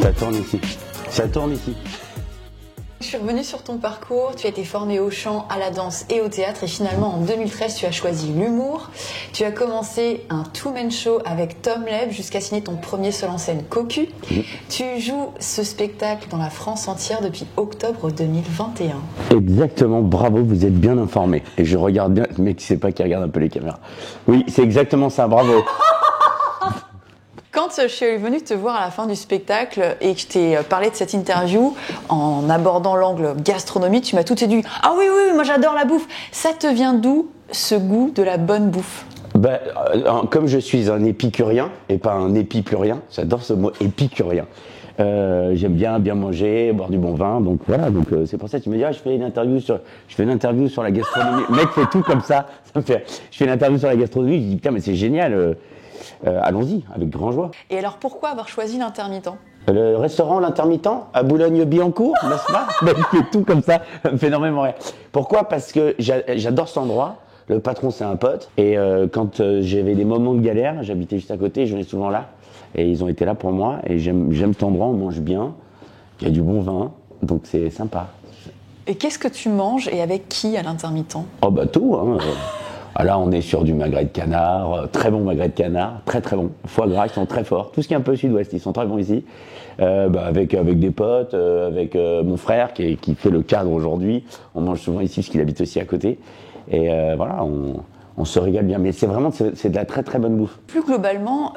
Ça tourne ici. Ça tourne ici. Je suis revenue sur ton parcours, tu as été formé au chant, à la danse et au théâtre et finalement en 2013 tu as choisi l'humour. Tu as commencé un two-man show avec Tom Leb jusqu'à signer ton premier seul en scène Cocu. Tu joues ce spectacle dans la France entière depuis octobre 2021. Exactement, bravo, vous êtes bien informé. Et je regarde bien, le mec qui sait pas qui regarde un peu les caméras. Oui, c'est exactement ça, bravo. Quand je suis venue te voir à la fin du spectacle et que je t'ai parlé de cette interview en abordant l'angle gastronomie, tu m'as tout de suite dit « Ah oui, moi j'adore la bouffe !» Ça te vient d'où ce goût de la bonne bouffe ? Comme je suis un épicurien et pas un épipurien, j'adore ce mot épicurien. J'aime bien manger, boire du bon vin, donc voilà. Donc c'est pour ça que tu me dis je fais une interview sur la gastronomie. Le mec fait tout comme ça. Je fais une interview sur la gastronomie. Je dis putain mais c'est génial. Allons-y avec grand joie. Et alors pourquoi avoir choisi l'intermittent ? Le restaurant L'Intermittent à Boulogne-Billancourt, n'est-ce pas ? Il fait tout comme ça, ça me fait énormément rire. Pourquoi ? Parce que j'adore cet endroit. Le patron c'est un pote et quand j'avais des moments de galère, j'habitais juste à côté, je venais souvent là. Et ils ont été là pour moi et j'aime cet endroit, on mange bien, il y a du bon vin, donc c'est sympa. Et qu'est-ce que tu manges et avec qui à l'intermittent ? Oh tout, hein. Là on est sur du magret de canard, très bon magret de canard, très bon. Foie gras, ils sont très forts, tout ce qui est un peu sud-ouest, ils sont très bons ici. Avec des potes, avec mon frère qui fait le cadre aujourd'hui, on mange souvent ici parce qu'il habite aussi à côté. Et voilà, on se régale bien, mais c'est de la très bonne bouffe. Plus globalement,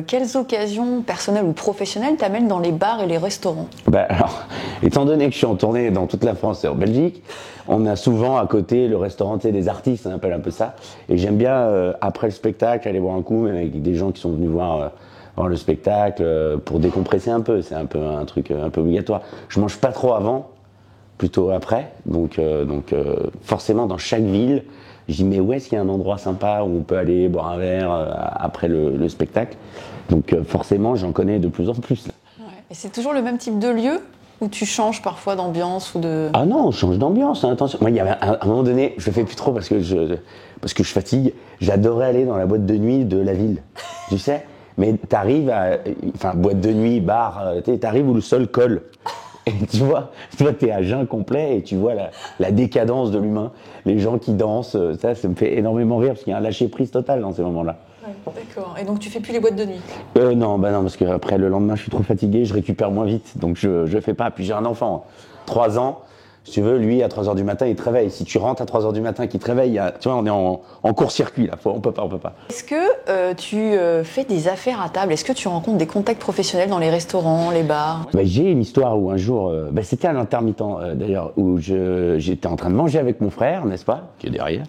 quelles occasions personnelles ou professionnelles t'amènent dans les bars et les restaurants ? Alors, étant donné que je suis en tournée dans toute la France et en Belgique, on a souvent à côté le restaurant des artistes, on appelle un peu ça. Et j'aime bien, après le spectacle, aller boire un coup, même avec des gens qui sont venus voir le spectacle, pour décompresser un peu. C'est un peu un truc un peu obligatoire. Je mange pas trop avant, plutôt après. Donc forcément, dans chaque ville, je dis mais où est-ce qu'il y a un endroit sympa où on peut aller boire un verre après le spectacle. Donc forcément j'en connais de plus en plus. Ouais. Et c'est toujours le même type de lieu ou tu changes parfois d'ambiance ou de... Ah non, on change d'ambiance, hein, attention. Moi il y avait un moment donné, je le fais plus trop parce que je fatigue, j'adorais aller dans la boîte de nuit de la ville, tu sais. Mais t'arrives boîte de nuit, bar, t'arrives où le sol colle. Et tu vois, t'es à jeun complet et tu vois la décadence de l'humain, les gens qui dansent, ça me fait énormément rire parce qu'il y a un lâcher-prise total dans ces moments-là. Ouais, d'accord. Et donc tu fais plus les boîtes de nuit ? Non, parce que après le lendemain je suis trop fatigué, je récupère moins vite, donc je fais pas. Puis j'ai un enfant, 3 ans, si tu veux, lui à 3h du matin il te réveille. Si tu rentres à 3h du matin qu'il te réveille, tu vois, on est en court-circuit là, on peut pas. Est-ce que tu fais des affaires à table ? Est-ce que tu rencontres des contacts professionnels dans les restaurants, les bars ? J'ai une histoire où un jour, c'était à l'intermittent d'ailleurs, où j'étais en train de manger avec mon frère, n'est-ce pas, qui est derrière.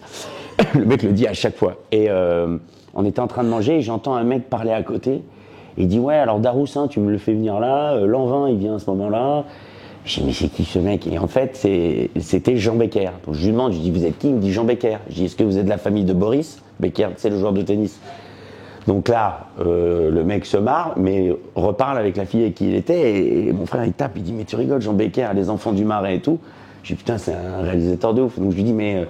Le mec le dit à chaque fois. Et on était en train de manger et j'entends un mec parler à côté. Il dit ouais, alors Daroussin, tu me le fais venir là, Lanvin il vient à ce moment-là. Je dis mais c'est qui ce mec ? Et en fait c'était Jean Becker. Donc je lui demande, je dis vous êtes qui ? Il me dit Jean Becker. Je dis est-ce que vous êtes de la famille de Boris Becker, c'est le joueur de tennis. Donc là, le mec se marre, mais reparle avec la fille avec qui il était, et mon frère il tape, il dit mais tu rigoles, Jean Becker, les enfants du Marais et tout. Je dis putain c'est un réalisateur de ouf. Donc je lui dis mais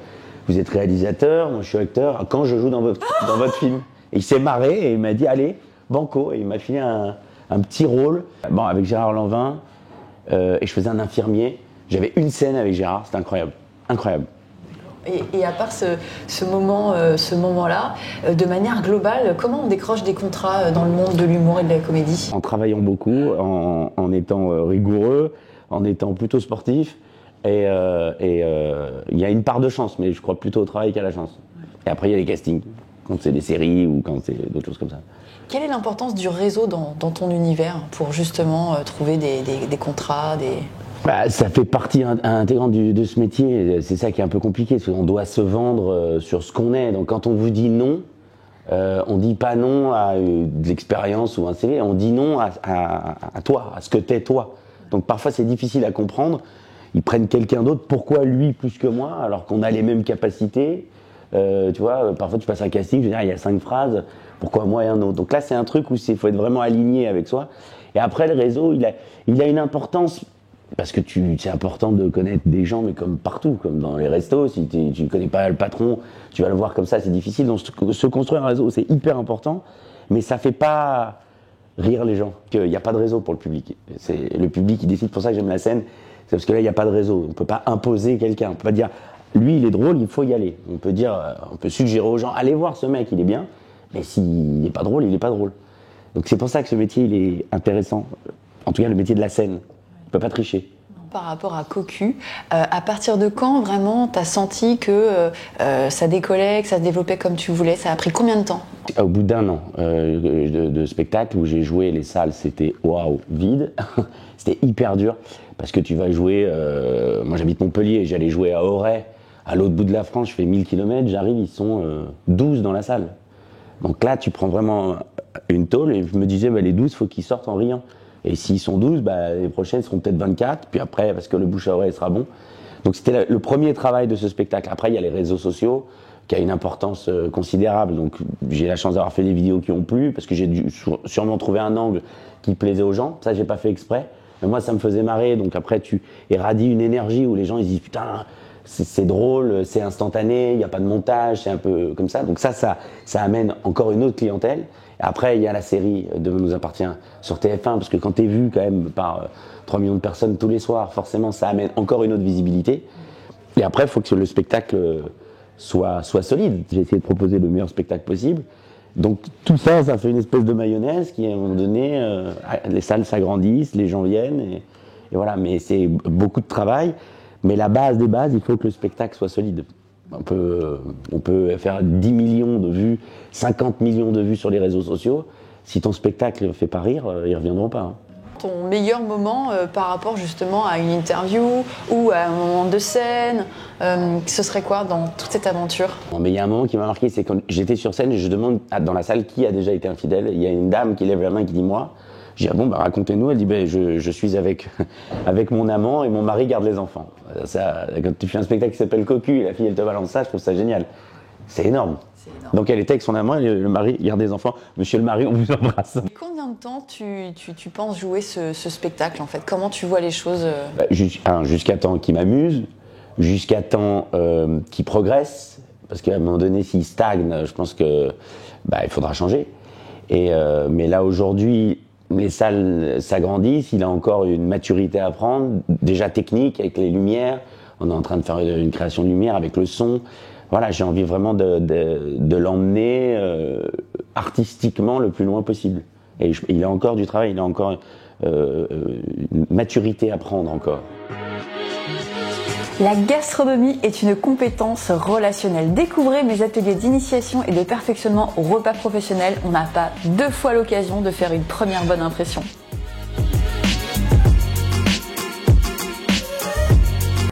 vous êtes réalisateur, moi je suis acteur, quand je joue dans votre film ? Et il s'est marré et il m'a dit allez, banco, et il m'a filé un petit rôle. Avec Gérard Lanvin, et je faisais un infirmier. J'avais une scène avec Gérard, c'était incroyable. Et à part ce moment-là, de manière globale, comment on décroche des contrats dans le monde de l'humour et de la comédie ? En travaillant beaucoup, en étant rigoureux, en étant plutôt sportif. Et il y a une part de chance, mais je crois plutôt au travail qu'à la chance. Et après, il y a les castings, quand c'est des séries ou quand c'est d'autres choses comme ça. Quelle est l'importance du réseau dans ton univers pour justement trouver des contrats, Ça fait partie intégrante de ce métier. C'est ça qui est un peu compliqué, parce qu'on doit se vendre sur ce qu'on est. Donc quand on vous dit non, on dit pas non à de l'expérience ou un CV, on dit non à toi, à ce que t'es toi. Donc parfois c'est difficile à comprendre. Ils prennent quelqu'un d'autre, pourquoi lui plus que moi, alors qu'on a les mêmes capacités. Tu vois, parfois tu passes un casting, je veux dire, il y a 5 phrases, pourquoi moi et un autre. Donc là c'est un truc où il faut être vraiment aligné avec soi. Et après le réseau, il a une importance. Parce que c'est important de connaître des gens, mais comme partout, comme dans les restos, si tu ne connais pas le patron, tu vas le voir comme ça, c'est difficile. Donc se construire un réseau, c'est hyper important, mais ça fait pas rire les gens. Qu'il n'y a pas de réseau pour le public. C'est le public qui décide. Pour ça que j'aime la scène. C'est parce que là, il n'y a pas de réseau. On peut pas imposer quelqu'un. On peut pas dire, lui, il est drôle, il faut y aller. On peut dire, on peut suggérer aux gens, allez voir ce mec, il est bien. Mais s'il n'est pas drôle, il n'est pas drôle. Donc c'est pour ça que ce métier, il est intéressant. En tout cas, le métier de la scène. On peut pas tricher. Par rapport à Cocu, à partir de quand vraiment t'as senti que ça décollait, que ça se développait comme tu voulais? Ça a pris combien de temps? Au bout d'1 an de spectacle où j'ai joué, les salles c'était waouh, vide. C'était hyper dur parce que tu vas jouer. Moi j'habite Montpellier, j'allais jouer à Auray, à l'autre bout de la France, je fais 1000 km, j'arrive, ils sont 12 dans la salle. Donc là tu prends vraiment une tôle et je me disais les 12 faut qu'ils sortent en riant. Et s'ils sont 12, les prochaines seront peut-être 24, puis après, parce que le bouche à oreille sera bon. Donc c'était le premier travail de ce spectacle. Après, il y a les réseaux sociaux, qui a une importance considérable. Donc j'ai la chance d'avoir fait des vidéos qui ont plu, parce que j'ai dû sûrement trouver un angle qui plaisait aux gens. Ça, j'ai pas fait exprès. Mais moi, ça me faisait marrer. Donc après, tu irradies une énergie où les gens, ils disent, putain, c'est drôle, c'est instantané, il n'y a pas de montage, c'est un peu comme ça. Donc ça amène encore une autre clientèle. Après, il y a la série Demain nous appartient sur TF1, parce que quand t'es vu quand même par 3 millions de personnes tous les soirs, forcément, ça amène encore une autre visibilité. Et après, il faut que le spectacle soit solide. J'ai essayé de proposer le meilleur spectacle possible. Donc tout ça, ça fait une espèce de mayonnaise qui, à un moment donné, les salles s'agrandissent, les gens viennent, et voilà. Mais c'est beaucoup de travail. Mais la base des bases, il faut que le spectacle soit solide. On peut faire 10 millions de vues, 50 millions de vues sur les réseaux sociaux. Si ton spectacle ne fait pas rire, ils ne reviendront pas. Ton meilleur moment par rapport justement à une interview ou à un moment de scène, ce serait quoi dans toute cette aventure? Mais il y a un moment qui m'a marqué, c'est quand j'étais sur scène et je demande dans la salle qui a déjà été infidèle. Il y a une dame qui lève la main et qui dit moi. Je dis racontez-nous. Elle dit je suis avec mon amant et mon mari garde les enfants. Ça, quand tu fais un spectacle qui s'appelle Cocu et la fille elle te balance ça, je trouve ça génial. C'est énorme. Donc elle était avec son amant et le mari garde des enfants. Monsieur le mari, on vous embrasse. Combien de temps tu penses jouer ce spectacle en fait? Comment tu vois les choses? Jusqu'à temps qu'il m'amuse, jusqu'à temps qu'il progresse, parce qu'à un moment donné s'il stagne, je pense que il faudra changer. Mais là aujourd'hui, les salles s'agrandissent, il a encore une maturité à prendre, déjà technique avec les lumières. On est en train de faire une création de lumière avec le son. Voilà, j'ai envie vraiment de l'emmener artistiquement le plus loin possible. Et il a encore du travail, il a encore une maturité à prendre encore. La gastronomie est une compétence relationnelle. Découvrez mes ateliers d'initiation et de perfectionnement au repas professionnel. On n'a pas 2 fois l'occasion de faire une première bonne impression.